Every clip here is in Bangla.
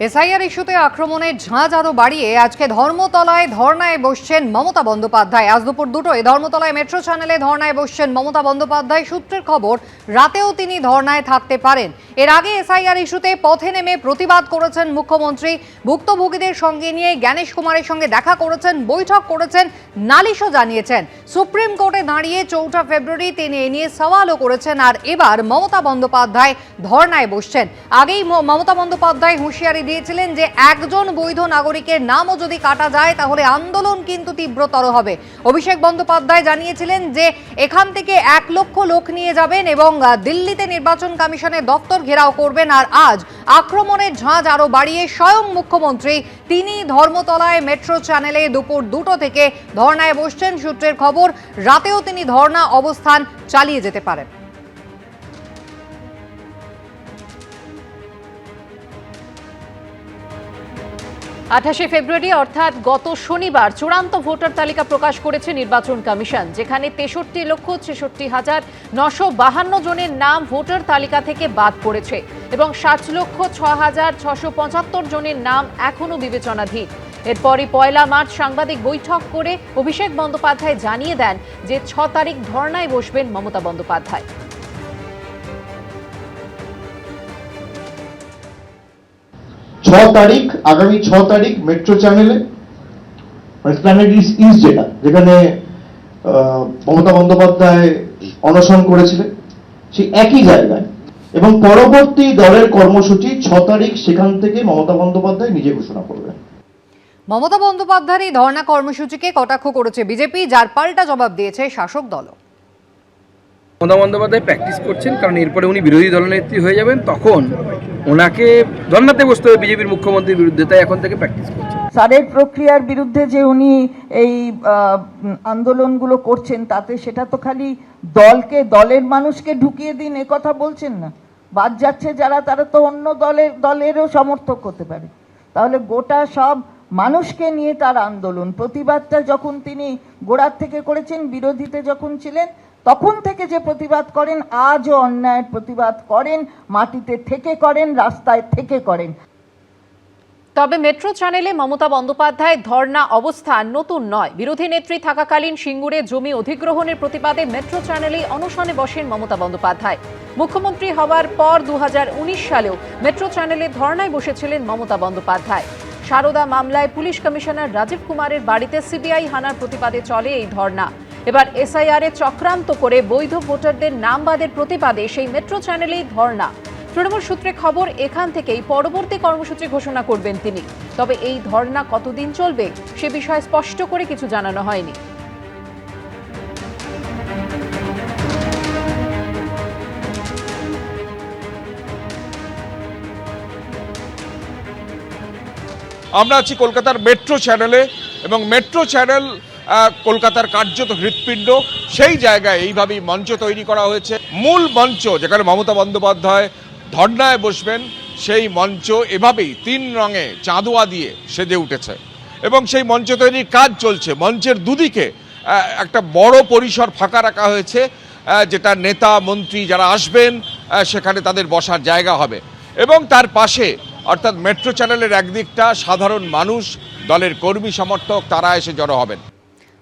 এসআইআর ইস্যুতে আক্রমণের ঝাঁজ আরো বাড়িয়ে আজকে ধর্মতলায় ধর্নায় বসছেন মমতা বন্দ্যোপাধ্যায়। আজ দুপুর 2টোয় ধর্মতলায় মেট্রো চ্যানেলে ধর্নায় বসছেন মমতা বন্দ্যোপাধ্যায়। সূত্রের খবর, রাতেও তিনি ধর্নায় থাকতে পারেন। এর আগে এসআইআর ইস্যুতে পথে নেমে প্রতিবাদ করেছেন মুখ্যমন্ত্রী। ভুক্তভোগীদের সঙ্গে নিয়ে জ্ঞানেশ কুমারের সঙ্গে দেখা করেছেন, বৈঠক করেছেন, নালিশও জানিয়েছেন। সুপ্রিম কোর্টে দাঁড়িয়ে 4 ফেব্রুয়ারি তিনি এ নিয়ে সওয়ালও করেছেন। আর এবার মমতা বন্দ্যোপাধ্যায় ধর্নায় বসছেন। আগেই মমতা বন্দ্যোপাধ্যায় হুঁশিয়ারি দিয়েছিলেন যে একজন বৈধ নাগরিকের নামও যদি কাটা যায় তাহলে আন্দোলন কিন্তু তীব্রতর হবে। অভিষেক বন্দ্যোপাধ্যায় জানিয়েছিলেন যে এখান থেকে 1 লক্ষ লোক নিয়ে যাবেন এবং দিল্লিতে নির্বাচন কমিশনের দপ্তর ঘেরাও করবেন। আর আজ আক্রমণের ঝাঁজ আরো বাড়িয়ে স্বয়ং মুখ্যমন্ত্রী তিনি ধর্মতলায় মেট্রো চ্যানেলে দুপুর 2টো থেকে ধর্নায় বসছেন। সূত্রের খবর, রাতেও তিনি ধর্না অবস্থান চালিয়ে যেতে পারেন। 28 ফেব্রুয়ারি অর্থাৎ গত শনিবার চূড়ান্ত ভোটার তালিকা প্রকাশ করেছে নির্বাচন কমিশন, যেখানে 63,66,952 জনের নাম ভোটার তালিকা থেকে বাদ পড়েছে এবং 7,06,675 জনের নাম এখনো বিবেচনাধীন। এরপরই 1 মার্চ সাংবাদিক বৈঠক করে অভিষেক বন্দ্যোপাধ্যায় জানিয়ে দেন যে 6 তারিখ ধর্নায় বসবেন মমতা বন্দ্যোপাধ্যায়। আগামী 6 তারিখ মেট্রো চ্যানেলে এসপ্ল্যানেড ইস্ট যেখানে মমতা বন্দ্যোপাধ্যায় অনশন করেছিলেন সেই একই জায়গায়, এবং পরবর্তী দলের কর্মসূচি 6 তারিখ সেখান থেকে মমতা বন্দ্যোপাধ্যায় নিজে ঘোষণা করবেন। মমতা বন্দ্যোপাধ্যায়ের এই ধর্ণা কর্মসূচিকে কটাক্ষ করেছে বিজেপি, যার পাল্টা জবাব দিয়েছে শাসক দল। মমতা বন্দ্যোপাধ্যায় প্র্যাকটিস করছেন, কারণ এরপরে উনি বিরোধী দলনেত্রী হয়ে যাবেন, তখন ওনাকে ধর্নাতে বসতে হবে বিজেপির মুখ্যমন্ত্রীর বিরুদ্ধে, তাই এখন থেকে প্র্যাকটিস করছেন। সারের প্রক্রিয়ার বিরুদ্ধে যে উনি এই আন্দোলনগুলো করছেন, তাতে সেটা তো খালি দলের মানুষকে ঢুকিয়ে দিন এ কথা বলছেন না। বাদ যাচ্ছে যারা, তারা তো অন্য দলেরও সমর্থক হতে পারে। তাহলে গোটা সব মানুষকে নিয়ে তার আন্দোলন, প্রতিবাদটা যখন তিনি গোড়ার থেকে করেছেন, বিরোধীতে যখন ছিলেন তখন থেকে যে প্রতিবাদ করেন, আজও অন্যায়ের প্রতিবাদ করেন, মাটিতে থেকে করেন, রাস্তায় থেকে করেন। তবে মেট্রো চ্যানেলে মমতা বন্দ্যোপাধ্যায় ধর্ণা অবস্থান নতুন নয়। বিরোধী নেত্রী থাকাকালীন সিঙ্গুরে জমি অধিগ্রহণের প্রতিবাদে মেট্রো চ্যানেলেই অনশনে বসেন মমতা বন্দ্যোপাধ্যায়। মুখ্যমন্ত্রী হওয়ার পর 2019 সালেও মেট্রো চ্যানেলে ধর্নায় বসেছিলেন মমতা বন্দ্যোপাধ্যায়। সারদা মামলায় পুলিশ কমিশনার রাজীব কুমারের বাড়িতে সিবিআই হানার প্রতিবাদে চলে এই ধর্ণা। এবার এসআইআর-এ চক্রান্ত করে বৈধ ভোটারদের নাম বাদের প্রতিবাদে সেই মেট্রো চ্যানেলেই ধর্ণা। তৃণমূল সূত্রে খবর, এখান থেকেই পরবর্তী কর্মসূচি ঘোষণা করবেন তিনি। তবে এই ধর্ণা কতদিন চলবে সে বিষয়ে স্পষ্ট করে কিছু জানানো হয়নি। আমরা আছি কলকাতার মেট্রো চ্যানেলে, এবং মেট্রো চ্যানেল কলকাতার কার্যত হৃৎপিণ্ড। সেই জায়গায় এইভাবেই মঞ্চ তৈরি করা হয়েছে। মূল মঞ্চ যেখানে মমতা বন্দ্যোপাধ্যায় ধর্নায় বসবেন, সেই মঞ্চ এভাবেই 3 রঙে চাঁদোয়া দিয়ে সেজে উঠেছে এবং সেই মঞ্চ তৈরির কাজ চলছে। মঞ্চের দুদিকে একটা বড় পরিসর ফাঁকা রাখা হয়েছে, যেটা নেতা মন্ত্রী যারা আসবেন সেখানে তাদের বসার জায়গা হবে, এবং তার পাশে অর্থাৎ মেট্রো চ্যানেলের একদিকটা সাধারণ মানুষ, দলের কর্মী সমর্থক, তারা এসে জড়ো হবেন।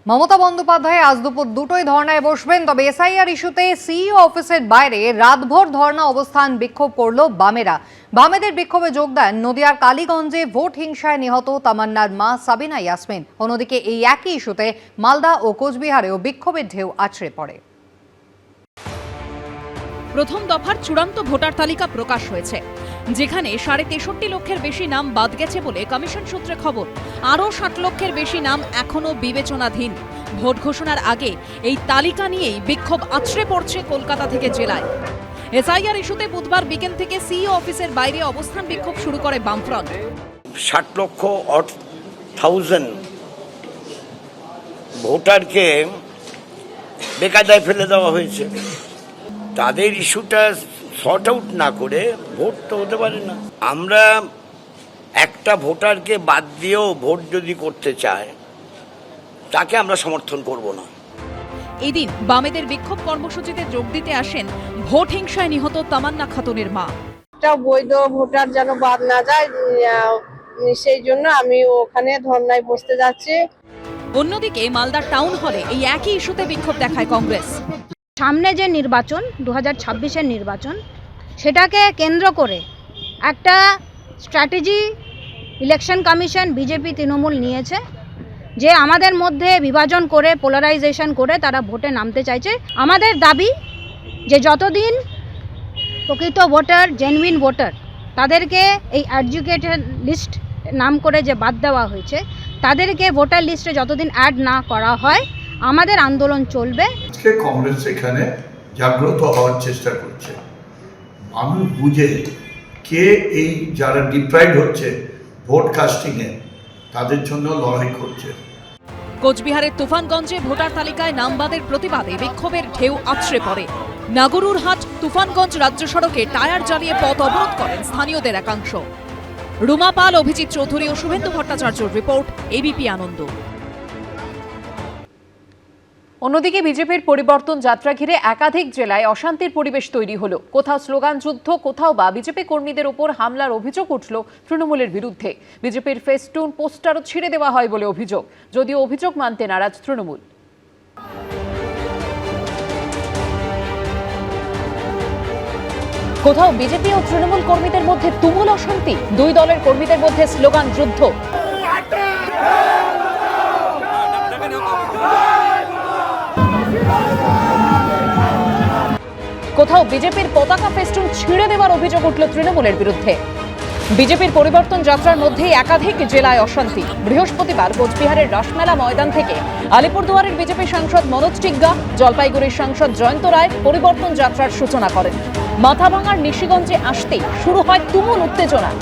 মমতা বন্দ্যোপাধ্যায় আজ দুপুর 2টোয় ধর্নায় বসবেন। তবে এসআইআর ইস্যুতে সিইও অফিসের বাইরে রাতভর ধর্না অবস্থান বিক্ষোভ করল বামেরা। বামেদের বিক্ষোভে যোগ দেন নদিয়ার কালীগঞ্জে ভোট হিংসায় নিহত তামান্নার মা সাবিনা ইয়াসমিন। অন্যদিকে এই একই ইস্যুতে মালদা ও কোচবিহারেও বিক্ষোভের ঢেউ আছড়ে পড়ে। প্রথম দফার চূড়ান্ত ভোটার তালিকা প্রকাশ হয়েছে, যেখানে 63.5 লক্ষের বেশি নাম বাদ গেছে বলে কমিশন সূত্রে খবর। আরও 60 লক্ষের বেশি নাম এখনও বিবেচনাধীন। ভোট ঘোষণার আগে এই তালিকা নিয়েই বিক্ষোভ আছড়ে পড়ছে কলকাতা থেকে জেলায়। এসআইআর ইস্যুতে বুধবার বিকেল থেকে সিইও অফিসের বাইরে অবস্থান বিক্ষোভ শুরু করে বামফ্রন্ট। 60 লক্ষ ভোটারকে বেকায়দায় ফেলে দেওয়া হয়েছে। তাদের ইস্যুটা সর্ট আউট না করে ভোট তো হতে পারে না। আমরা একটা ভোটারকে বাদ দিয়েও ভোট যদি করতে চায়, তাকে আমরা সমর্থন করব না। এদিন বামেদের বিক্ষোভ কর্মসূচিতে যোগ দিতে আসেন ভোট হিংসায় নিহত তামান্না খাতুনের মা। একটা বৈধ ভোটার যেন বাদ না যায়, সেই জন্য আমি ওখানে ধর্নায় বসতে যাচ্ছি। অন্যদিকে মালদার টাউন হলে এই একই ইস্যুতে বিক্ষোভ দেখায় কংগ্রেস। সামনে যে নির্বাচন 2026-এর নির্বাচন, সেটাকে কেন্দ্র করে একটা strategy election commission BJP Trinamool নিয়েছে, যে আমাদের মধ্যে বিভাজন করে পোলারাইজেশন করে তারা ভোটে নামতে চাইছে। আমাদের দাবি যে যতদিন প্রকৃত ভোটার, জেনুইন ভোটার, তাদেরকে এই এডুকেটেড লিস্ট নাম করে যে বাদ দেওয়া হয়েছে, তাদেরকে ভোটার লিস্টে যতদিন অ্যাড না করা হয় আমাদের আন্দোলন চলবে। আজকে কংগ্রেস এখানে জাগ্রত হওয়ার চেষ্টা করছে, মানুষ বুঝে কে এই যারা ডিপ্রাইভড হচ্ছে ভোট কাস্টিংয়ে, তাদের জন্য লড়াই করছে। কোচবিহারের তুফানগঞ্জে ভোটার তালিকায় নাম বাদের প্রতিবাদে বিক্ষোভের ঢেউ আছড়ে পড়ে। নাগরুরহাট তুফানগঞ্জ রাজ্য সড়কে টায়ার জ্বালিয়ে পথ অবরোধ করেন স্থানীয়দের একাংশ। রুমা পাল, অভিজিৎ চৌধুরী ও শুভেন্দু ভট্টাচার্যর রিপোর্ট, এবিপি আনন্দ। অন্যদিকে বিজেপির পরিবর্তন যাত্রা ঘিরে একাধিক জেলায় অশান্তির পরিবেশ তৈরি হলো। কোথাও স্লোগান যুদ্ধ, কোথাও বা বিজেপি কর্মীদের উপর হামলার অভিযোগ উঠল তৃণমূলের বিরুদ্ধে। বিজেপির ফেস্টুন, পোস্টারও ছিঁড়ে দেওয়া হয় বলে অভিযোগ, যদিও অভিযোগ মানতে নারাজ তৃণমূল। কোথাও বিজেপি ও তৃণমূল কর্মীদের মধ্যে তুমুল অশান্তি, দুই দলের কর্মীদের মধ্যে স্লোগান যুদ্ধ। কোথাও বিজেপির পতাকা ফেস্টুন ছিঁড়ে দেওয়ার অভিযোগ উঠল তৃণমূলের বিরুদ্ধে। বিজেপির পরিবর্তন যাত্রার মধ্যেই একাধিক জেলায় অশান্তি। বৃহস্পতিবার কোচবিহারের রাসমেলা ময়দান থেকে আলিপুরদুয়ারের বিজেপি সাংসদ মনোজ টিগ্গা, জলপাইগুড়ির সাংসদ জয়ন্ত রায় পরিবর্তন যাত্রার সূচনা করেন। মাথাভাঙার নিশিগঞ্জে আসতেই শুরু হয় তুমুল উত্তেজনা।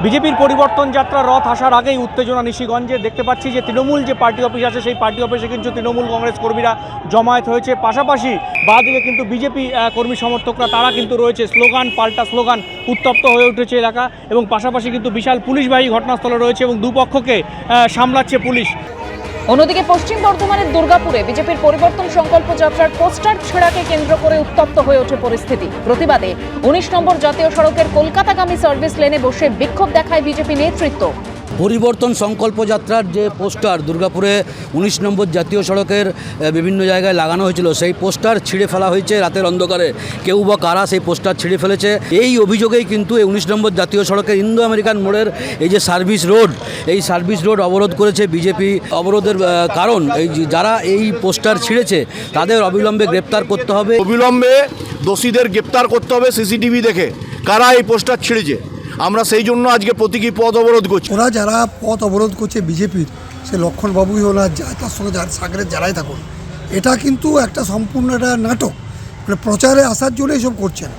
বিজেপির পরিবর্তন যাত্রা রথ আসার আগেই উত্তেজনা নিশিগঞ্জে। দেখতে পাচ্ছি যে তৃণমূল যে পার্টি অফিস আছে, সেই পার্টি অফিসে কিন্তু তৃণমূল কংগ্রেস কর্মীরা জমায়েত হয়েছে। পাশাপাশি বাঁদিকে কিন্তু বিজেপি কর্মী সমর্থকরা তারা কিন্তু রয়েছে। স্লোগান পাল্টা স্লোগান, উত্তপ্ত হয়ে উঠেছে এলাকা, এবং পাশাপাশি কিন্তু বিশাল পুলিশবাহী ঘটনাস্থলে রয়েছে এবং দুপক্ষকে সামলাচ্ছে পুলিশ। অন্যদিকে পশ্চিম বর্ধমানের দুর্গাপুরে বিজেপির পরিবর্তন সংকল্প যাত্রার পোস্টার ছেঁড়াকে কেন্দ্র করে উত্তপ্ত হয়ে ওঠে পরিস্থিতি। প্রতিবাদে 19 নম্বর জাতীয় সড়কের কলকাতাগামী সার্ভিস লেনে বসে বিক্ষোভ দেখায় বিজেপি নেতৃত্ব। পরিবর্তন সংকল্প যাত্রার যে পোস্টার দুর্গাপুরে 19 নম্বর জাতীয় সড়কের বিভিন্ন জায়গায় লাগানো হয়েছিল, সেই পোস্টার ছিঁড়ে ফেলা হয়েছে রাতের অন্ধকারে। কেউ বা কারা সেই পোস্টার ছিঁড়ে ফেলেছে, এই অভিযোগেই কিন্তু এই 19 নম্বর জাতীয় সড়কের ইন্দো আমেরিকান মোড়ের এই যে সার্ভিস রোড, এই সার্ভিস রোড অবরোধ করেছে বিজেপি। অবরোধের কারণ এই যারা এই পোস্টার ছিঁড়েছে তাদের অবিলম্বে গ্রেপ্তার করতে হবে। অবিলম্বে দোষীদের গ্রেপ্তার করতে হবে সিসিটিভি দেখে, কারা এই পোস্টার ছিঁড়েছে। আমরা সেই জন্য আজকে প্রতীকী পথ অবরোধ করছি। ওরা যারা পথ অবরোধ করছে বিজেপির, সে লক্ষণবাবুই হল আর তার সঙ্গে যার সাগরের যারাই থাকুন, এটা কিন্তু একটা সম্পূর্ণ একটা নাটক, মানে প্রচারে আসার জন্য এসব করছেন।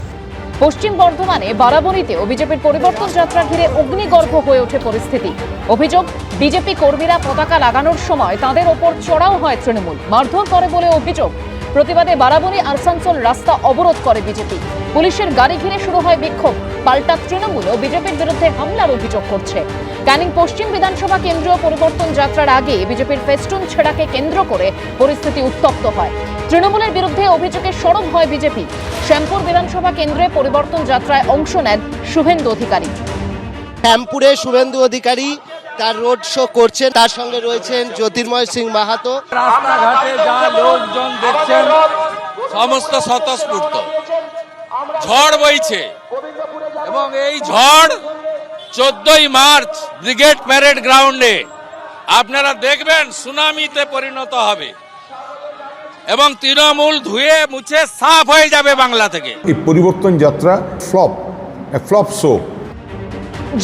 পশ্চিম বর্ধমানে বারাবণীতেও বিজেপির পরিবর্তন যাত্রা ঘিরে অগ্নিগর্ভ হয়ে ওঠে পরিস্থিতি। অভিযোগ, বিজেপি কর্মীরা পতাকা লাগানোর সময় তাদের ওপর চড়াও হয় তৃণমূল, মারধর করে বলে অভিযোগ। প্রতিবাদে বারাবণী আসানসোল রাস্তা অবরোধ করে বিজেপি। পুলিশের গাড়ি ঘিরে শুরু হয় বিক্ষোভ। পাল্টা তৃণমূল ও বিজেপির বিরুদ্ধে হামলার অভিযোগ করছে। ক্যানিং পশ্চিম বিধানসভা কেন্দ্রীয় পরিবর্তন যাত্রার আগে বিজেপির ফেস্টুন ছেঁড়াকে কেন্দ্র করে পরিস্থিতি উত্তপ্ত হয়। তৃণমূলের বিরুদ্ধে অভিযোগে সরব হয় বিজেপি। শ্যামপুর বিধানসভা কেন্দ্রে পরিবর্তন যাত্রায় অংশ নেন শুভেন্দু অধিকারী। শ্যামপুরে শুভেন্দু অধিকারী তার রোড শো করছেন, তার সঙ্গে রয়েছেন জ্যোতির্ময় সিং মাহাতো। রাস্তাঘাটে যা লোকজন দেখছেন সমস্ত স্বতঃস্ফূর্ত। ঝড় বইছে এবং এই ঝড় 14ই মার্চ ব্রিগেড প্যারেড গ্রাউন্ডে আপনারা দেখবেন সুনামিতে পরিণত হবে এবং তৃণমূল ধুয়ে মুছে সাফ হয়ে যাবে বাংলা থেকে। এই পরিবর্তন যাত্রা ফ্লপ শো।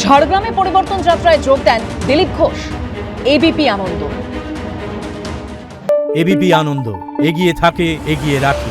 ঝাড়গ্রামে পরিবর্তন যাত্রায় যোগ দেন দিলীপ ঘোষ। এবিপি আনন্দ। এবিপি আনন্দ, এগিয়ে থাকে, এগিয়ে রাখে।